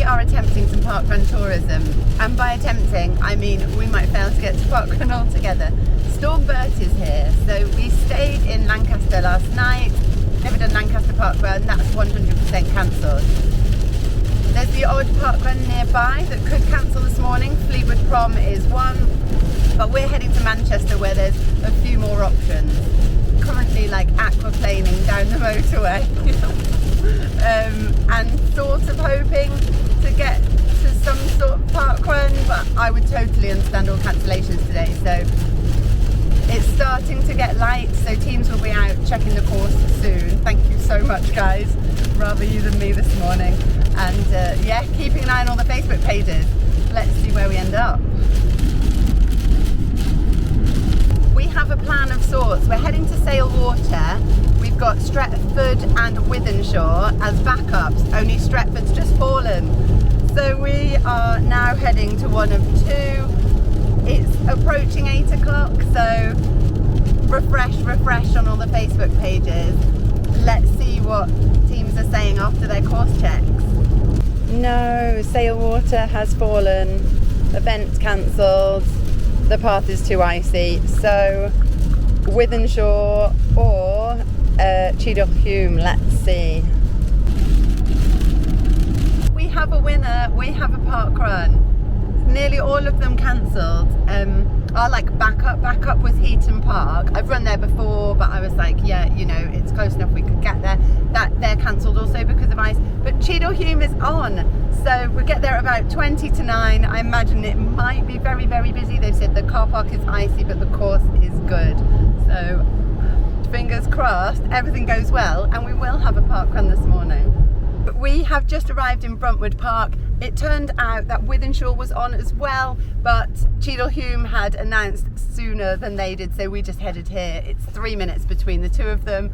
are attempting some parkrun tourism, and by attempting I mean we might fail to get to parkrun altogether. Storm Bert is here, so we stayed in Lancaster last night, never done Lancaster parkrun, that's 100% cancelled. There's the odd parkrun nearby that could cancel this morning, Fleetwood Prom is one, but we're heading to Manchester where there's a few more options. Currently like aquaplaning down the motorway. And sort of hoping to get to some sort of parkrun, but I would totally understand all cancellations today. So it's starting to get light, so teams will be out checking the course soon. Thank you so much, guys, rather you than me this morning. And yeah, keeping an eye on all the Facebook pages. Let's see where we end up. We have a plan of sorts. We're heading to Sail Water. We've got Stretford and Wythenshawe as backups, only Stretford's just fallen. So we are now heading to one of two. It's approaching 8 o'clock, so refresh on all the Facebook pages. Let's see what teams are saying after their course checks. No, Sail Water has fallen, event cancelled, the path is too icy, so Wythenshawe or Cheadle Hulme, let's see. We have a winner, we have a parkrun. Nearly all of them cancelled. Our like backup was Heaton Park. I've run there before, but I was like, yeah, you know, it's close enough we could get there. They're cancelled also because of ice. But Cheadle Hulme is on, so we'll get there at about 20 to 9. I imagine it might be very, very busy. They've said the car park is icy, but the course is good. So fingers crossed, everything goes well, and we will have a parkrun this morning. We have just arrived in Bruntwood Park. It turned out that Wythenshawe was on as well, but Cheadle Hulme had announced sooner than they did, so we just headed here. It's 3 minutes between the two of them.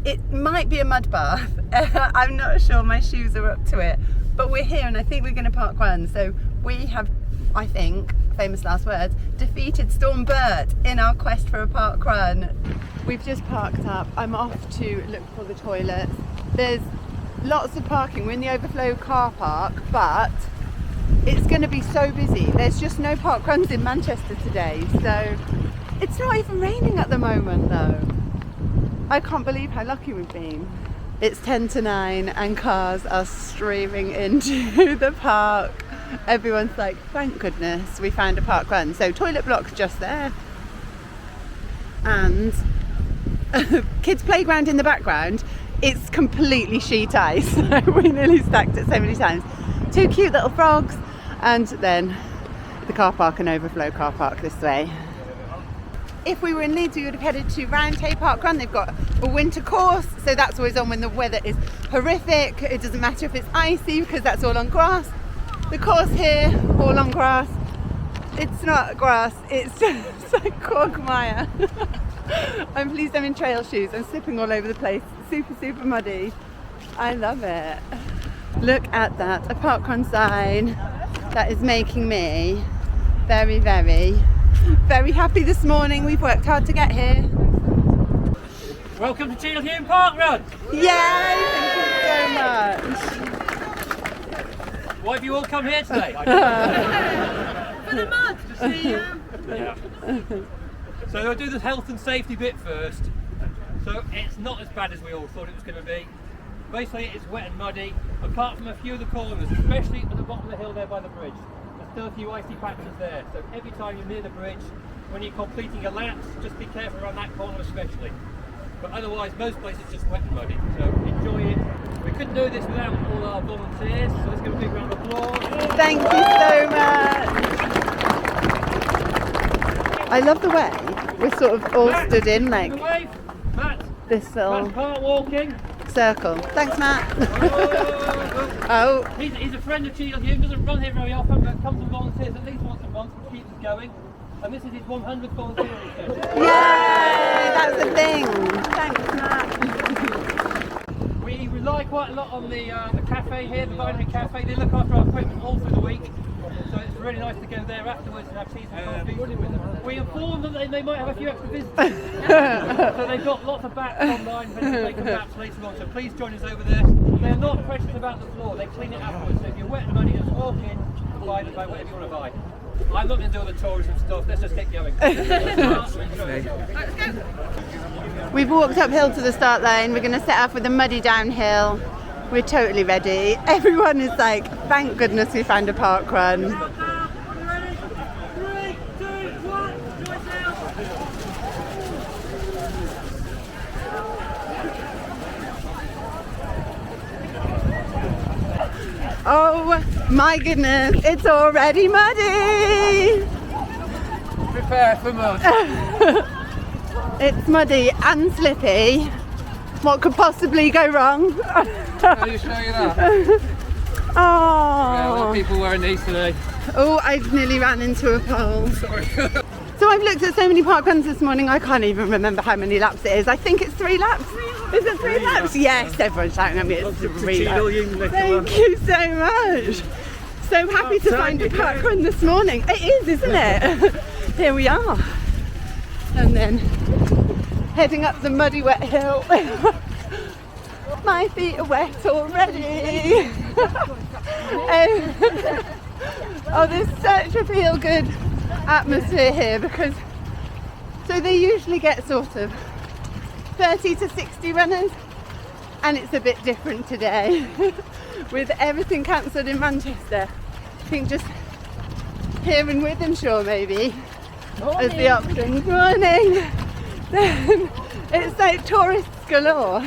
It might be a mud bath. I'm not sure, my shoes are up to it, but we're here and I think we're going to parkrun. So we have, I think, famous last words, defeated Storm Bert in our quest for a parkrun. We've just parked up. I'm off to look for the toilets. There's lots of parking. We're in the overflow car park, but it's going to be so busy. There's just no parkruns in Manchester today, so it's not even raining at the moment though. I can't believe how lucky we've been. It's 10 to 9 and cars are streaming into the park. Everyone's like, thank goodness we found a parkrun. So toilet block's just there, and kids playground in the background. It's completely sheet ice. We nearly stacked it so many times. Two cute little frogs, and then the car park and overflow car park this way. If we were in Leeds, we would have headed to Wythenshawe parkrun. They've got a winter course, so that's always on when the weather is horrific. It doesn't matter if it's icy because that's all on grass. The course here, all on grass. It's not grass, it's just like quagmire. I'm pleased I'm in trail shoes. I'm slipping all over the place. Super muddy. I love it. Look at that, a parkrun sign. That is making me very happy this morning. We've worked hard to get here. Welcome to Cheadle Hulme parkrun. Yay! Thank you so much. Why have you all come here today? For the mud, to see Yeah. So I'll do the health and safety bit first. So it's not as bad as we all thought it was going to be. Basically it's wet and muddy, apart from a few of the corners, especially at the bottom of the hill there by the bridge. There's still a few icy patches there, so every time you're near the bridge, when you're completing your laps, just be careful around that corner especially. But otherwise most places just wet and muddy, so enjoy it. We couldn't do this without all our volunteers, so let's give a big round of applause. Thank you so much. I love the way we're sort of all Matt, stood in like Matt, this little part walking. circle. Thanks, Matt. Oh. He's a friend of Cheadle Hulme, doesn't run here very often, but comes and volunteers at least once a month and keeps us going. And this is his 100th volunteering session. Yay! That's a thing. Thanks, Matt. We We rely quite a lot on the cafe here, the Wythenshawe Cafe. They look after our equipment all through the week, so it's really nice to go there afterwards and have tea and coffee. We inform them that they might have a few extra visitors, so they've got lots of bats online for making maps later on. So please join us over there. They're not precious about the floor; they clean it afterwards. So if you're wet and muddy, just walk in and buy whatever you want to buy. I'm not going to do all the tourism stuff. Let's just get going. We've walked uphill to the start line. We're going to set off with a muddy downhill. We're totally ready. Everyone is like, thank goodness we found a park run. Oh my goodness, it's already muddy! Prepare for mud. It's muddy and slippy. What could possibly go wrong? I'll just show you that. Oh. Yeah, a lot of people wearing these today. Oh, I've nearly ran into a pole. Sorry. So I've looked at so many park runs this morning, I can't even remember how many laps it is. I think it's 3 laps. Is it 3 laps? Yes, everyone's shouting at me. It's 3 laps. Thank you so much. So happy to find a park run this morning. It is, isn't it? Here we are. And then heading up the muddy wet hill. My feet are wet already. Oh, there's such a feel-good atmosphere here because so they usually get sort of 30 to 60 runners, and it's a bit different today with everything cancelled in Manchester. I think just here in Wythenshawe maybe as the option. Morning. Then it's like tourists galore.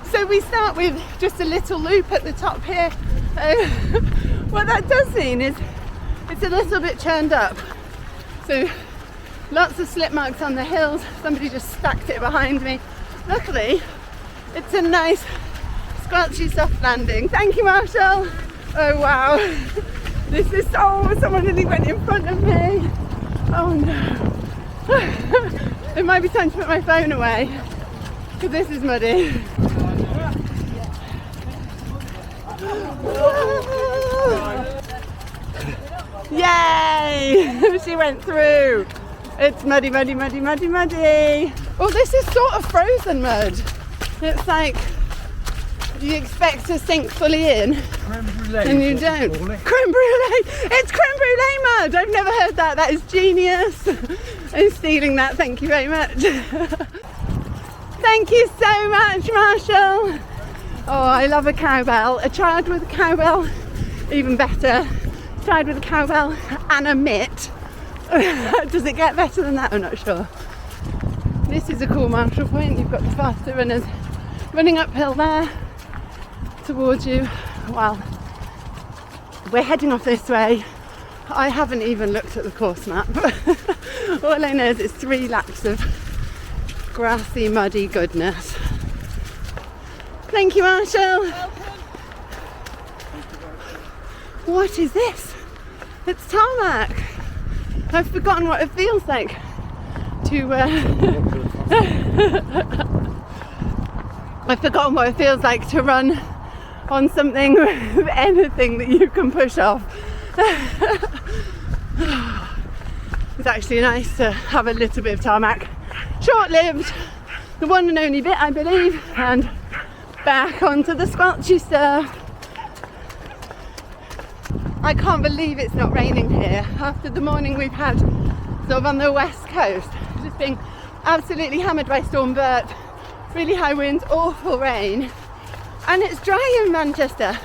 So we start with just a little loop at the top here. What that does mean is it's a little bit churned up. So lots of slip marks on the hills. Somebody just stacked it behind me. Luckily, it's a nice squelchy soft landing. Thank you, Marshall. Oh wow. This is someone nearly went in front of me. Oh no. It might be time to put my phone away because this is muddy. Yay! She went through. It's muddy, muddy, muddy, muddy, muddy. Oh, this is sort of frozen mud. It's like you expect to sink fully in and you don't. Creme brulee. It's creme brulee mud. I've never heard that. That is genius. I'm stealing that. Thank you very much. Thank you so much, Marshall. Oh, I love a cowbell. A child with a cowbell, even better. A child with a cowbell and a mitt. Does it get better than that? I'm not sure. This is a cool Marshall point. You've got the faster runners running uphill there towards you. Well, we're heading off this way. I haven't even looked at the course map. All I know is it's 3 laps of grassy, muddy goodness. Thank you, Marshall. What is this? It's tarmac. I've forgotten what it feels like to I've forgotten what it feels like to run on something with anything that you can push off. It's actually nice to have a little bit of tarmac. Short-lived, the one and only bit I believe, and back onto the squelchy stuff. I can't believe it's not raining here after the morning we've had sort of on the west coast, just being absolutely hammered by Storm Bert, really high winds, awful rain, and it's dry in Manchester.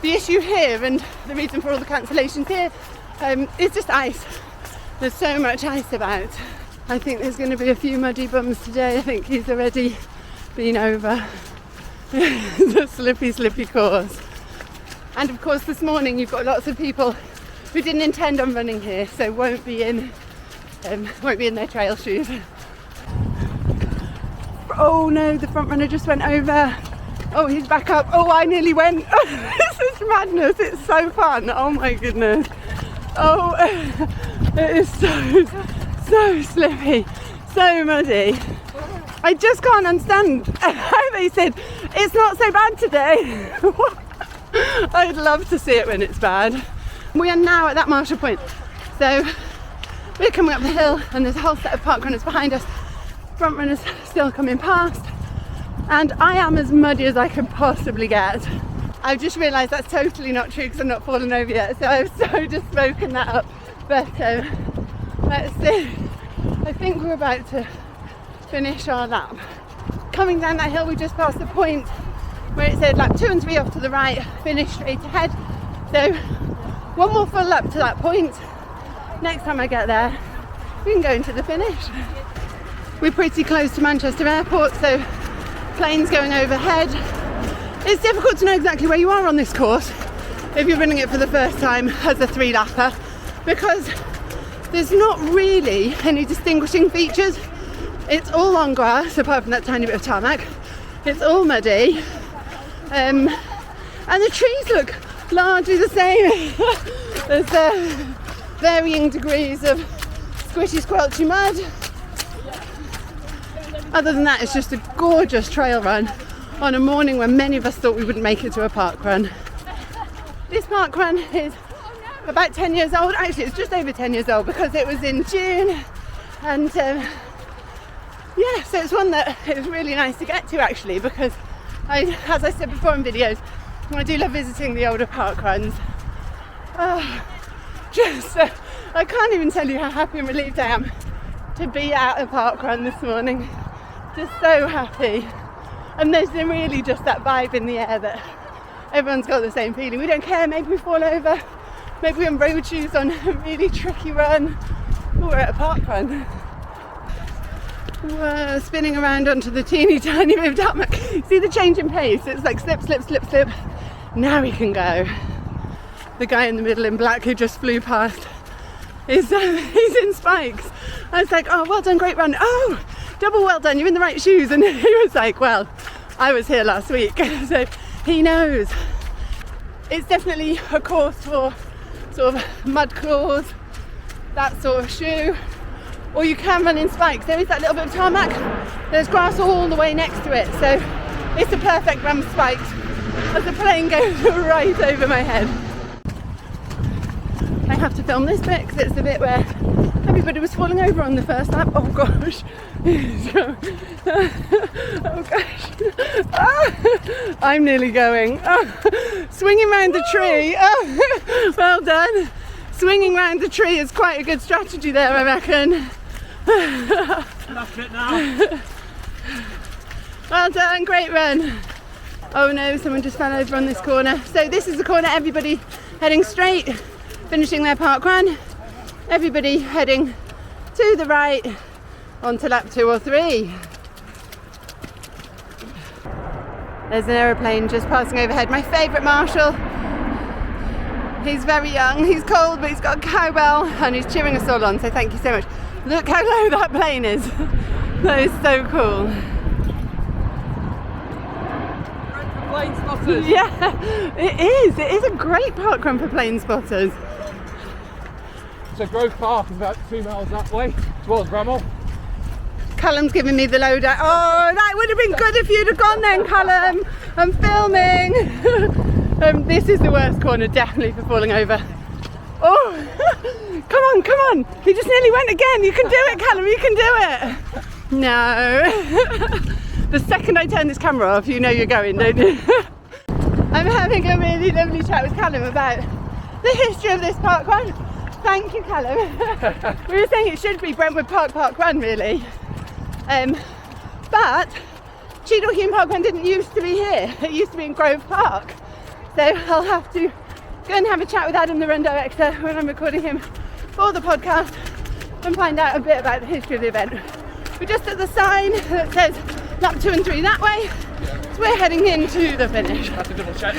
The issue here and the reason for all the cancellations here is just ice. There's so much ice about. I think there's going to be a few muddy bums today. I think he's already been over the slippy course. And of course this morning you've got lots of people who didn't intend on running here, so won't be in their trail shoes. Oh no, the front runner just went over. Oh, he's back up. Oh, I nearly went. This is madness. It's so fun. Oh my goodness. Oh, it is so slippy, so muddy. I just can't understand how they said it's not so bad today. I'd love to see it when it's bad. We are now at that marshal point, so we're coming up the hill and there's a whole set of park runners behind us, front runners still coming past, and I am as muddy as I could possibly get. I've just realised that's totally not true because I'm not fallen over yet, so I've so just spoken that up. But let's see. I think we're about to finish our lap. Coming down that hill, we just passed the point where it said lap 2 and 3 off to the right, finish straight ahead. So one more full lap to that point. Next time I get there, we can go into the finish. We're pretty close to Manchester Airport, so planes going overhead. It's difficult to know exactly where you are on this course if you're running it for the first time as a 3-lapper, because there's not really any distinguishing features. It's all on grass, apart from that tiny bit of tarmac. It's all muddy, and the trees look largely the same. There's varying degrees of squishy, squelchy mud. Other than that, it's just a gorgeous trail run on a morning when many of us thought we wouldn't make it to a park run. This park run is about 10 years old. Actually, it's just over 10 years old because it was in June, and yeah, so it's one that it was really nice to get to actually, because as I said before in videos, I do love visiting the older park runs. I can't even tell you how happy and relieved I am to be at a park run this morning. Just so happy. And there's really just that vibe in the air that everyone's got the same feeling. We don't care, maybe we fall over, maybe we're in road shoes on a really tricky run, but we're at a park run. We're spinning around onto the teeny tiny bit of tarmac. See the change in pace? It's like slip, slip, slip, slip. Now we can go. The guy in the middle in black who just flew past he's in spikes. I was like, oh, well done, great run. Oh, double well done, you're in the right shoes. And he was like, well, I was here last week. So he knows. It's definitely a course for sort of mud claws, that sort of shoe. Or you can run in spikes. There is that little bit of tarmac. There's grass all the way next to it. So it's a perfect run for spikes as the plane goes right over my head. I have to film this bit because it's the bit where everybody was falling over on the first lap. Oh gosh. Oh gosh. Ah, I'm nearly going. Oh, swinging round the tree. Oh, well done. Swinging round the tree is quite a good strategy there, I reckon. That's it now. Well done, great run. Oh no, someone just fell over on this corner. So this is the corner, everybody heading straight, finishing their park run. Everybody heading to the right onto lap 2 or 3. There's an aeroplane just passing overhead. My favourite marshal. He's very young, he's cold, but he's got a cowbell and he's cheering us all on, so thank you so much. Look how low that plane is. That is so cool. Plane spotters. Yeah, it is. It is a great park run for plane spotters. So Grove Park is about 2 miles that way, towards Bramall. Callum's giving me the lowdown. Oh, that would have been good if you'd have gone then, Callum. I'm filming. This is the worst corner, definitely, for falling over. Oh, come on. He just nearly went again. You can do it, Callum, you can do it. No. The second I turn this camera off, you know you're going, don't you? I'm having a really lovely chat with Callum about the history of this park run. Thank you, Callum. We were saying it should be Brentwood Park Run, really. But Cheadle Hulme parkrun didn't used to be here. It used to be in Grove Park. So I'll have to go and have a chat with Adam, the run director, when I'm recording him for the podcast, and find out a bit about the history of the event. We're just at the sign that says lap 2 and 3 that way, so we're heading into the finish. That's a double check.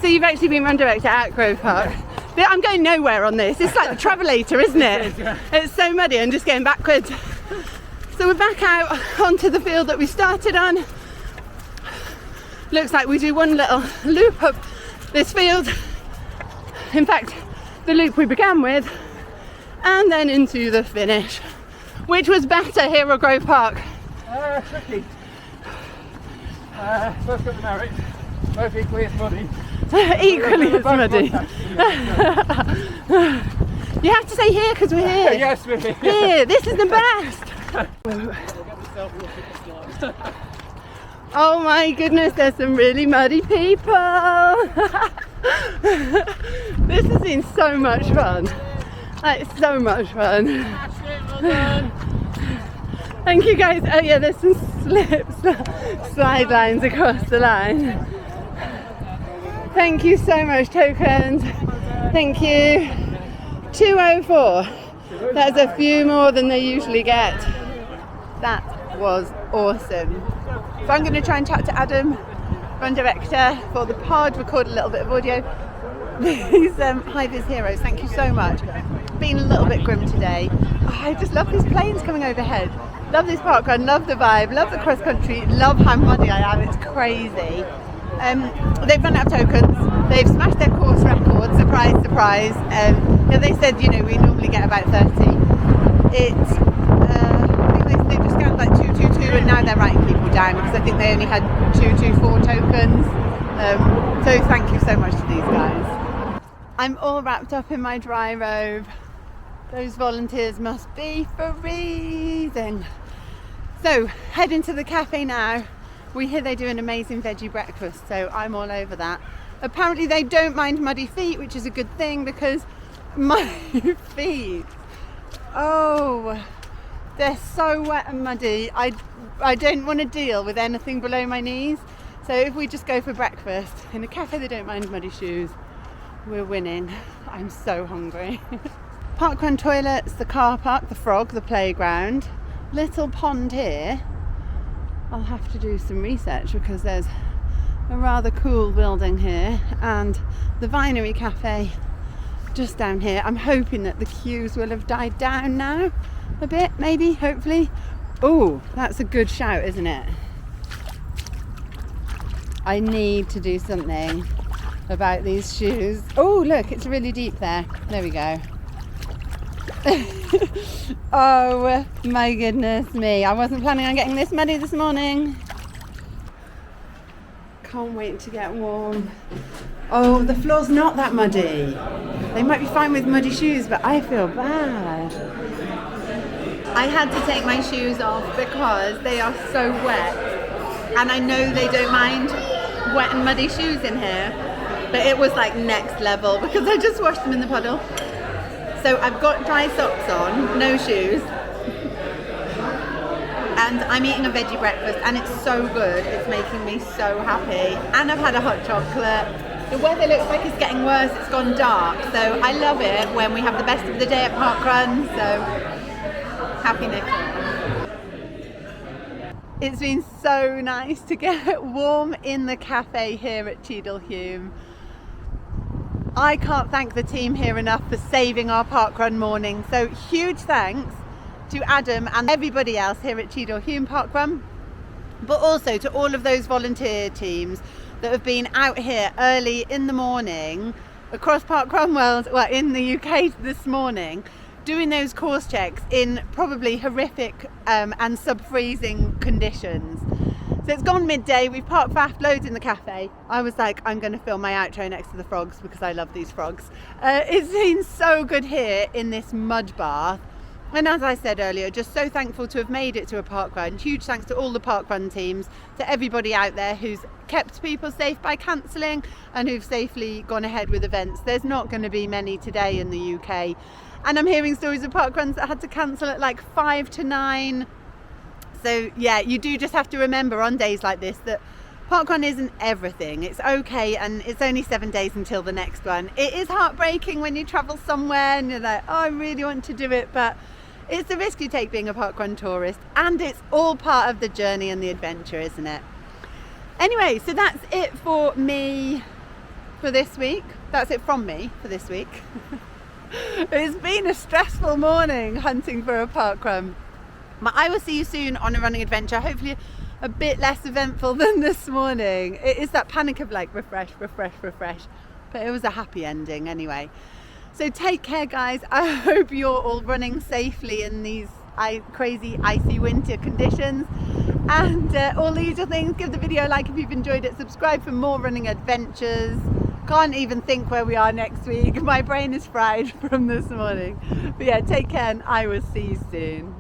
So you've actually been run director at Grove Park. I'm going nowhere on this. It's like the travelator, isn't it? It is, yeah. It's so muddy, I'm just going backwards. So we're back out onto the field that we started on. Looks like we do one little loop up this field. In fact, the loop we began with, and then into the finish, which was better here at Grove Park Tricky. Both got the merit. Both equally as muddy. Equally as muddy. You have to say here because we're here. Yes, we're here. Here, this is the best. Oh my goodness, there's some really muddy people. This has been so much fun. Like, so much fun. Thank you guys. Oh yeah, there's some slide lines across the line. Thank you so much, tokens. Thank you. 204. That's a few more than they usually get. That was awesome. So I'm going to try and chat to Adam, run director for the pod, record a little bit of audio. These high-vis heroes, thank you so much. Been a little bit grim today. Oh, I just love these planes coming overhead. Love this parkrun, love the vibe, love the cross country, love how muddy I am, it's crazy. They've run out of tokens, they've smashed their course record, surprise, surprise. They said, you know, we normally get about 30. It's, I think they've just scanned like 222 and now they're writing people down because I think they only had 224 tokens. So thank you so much to these guys. I'm all wrapped up in my dry robe. Those volunteers must be freezing. So heading to the cafe now. We hear they do an amazing veggie breakfast, so I'm all over that. Apparently they don't mind muddy feet, which is a good thing because my feet, oh, they're so wet and muddy. I don't want to deal with anything below my knees. So if we just go for breakfast in a cafe that don't mind muddy shoes, we're winning. I'm so hungry. Parkrun toilets, the car park, the frog, the playground, little pond here. I'll have to do some research because there's a rather cool building here and the Vinery Cafe just down here. I'm hoping that the queues will have died down now a bit, maybe, hopefully. Oh, that's a good shout, isn't it? I need to do something about these shoes. Oh, look, it's really deep there. There we go. Oh my goodness me, I wasn't planning on getting this muddy this morning. Can't wait to get warm. Oh, the floor's not that muddy. They might be fine with muddy shoes, but I feel bad. I had to take my shoes off because they are so wet and I know they don't mind wet and muddy shoes in here, but it was like next level because I just washed them in the puddle. So I've got dry socks on, no shoes, and I'm eating a veggie breakfast and it's so good, it's making me so happy. And I've had a hot chocolate. The weather looks like it's getting worse, it's gone dark, so I love it when we have the best of the day at parkrun, so happy Nick. It's been so nice to get warm in the cafe here at Cheadle Hulme. I can't thank the team here enough for saving our parkrun morning. So huge thanks to Adam and everybody else here at Cheadle Hulme parkrun, but also to all of those volunteer teams that have been out here early in the morning across parkrun world, well, in the UK this morning, doing those course checks in probably horrific and sub-freezing conditions. So it's gone midday, we've parked faffed loads in the cafe. I was like, I'm going to film my outro next to the frogs because I love these frogs. It's been so good here in this mud bath. And as I said earlier, just so thankful to have made it to a parkrun. Huge thanks to all the parkrun teams, to everybody out there who's kept people safe by cancelling and who've safely gone ahead with events. There's not going to be many today in the UK. And I'm hearing stories of parkruns that had to cancel at like 5 to 9. So yeah, you do just have to remember on days like this that parkrun isn't everything. It's okay, and it's only 7 days until the next one. It is heartbreaking when you travel somewhere and you're like, oh, I really want to do it, but it's the risk you take being a parkrun tourist, and it's all part of the journey and the adventure, isn't it? Anyway, so that's it for me for this week. That's it from me for this week. It's been a stressful morning hunting for a parkrun. But I will see you soon on a running adventure, hopefully a bit less eventful than this morning. It is that panic of like refresh, refresh, refresh. But it was a happy ending anyway. So take care, guys. I hope you're all running safely in these crazy icy winter conditions. And all the usual things. Give the video a like if you've enjoyed it. Subscribe for more running adventures. Can't even think where we are next week. My brain is fried from this morning. But yeah, take care and I will see you soon.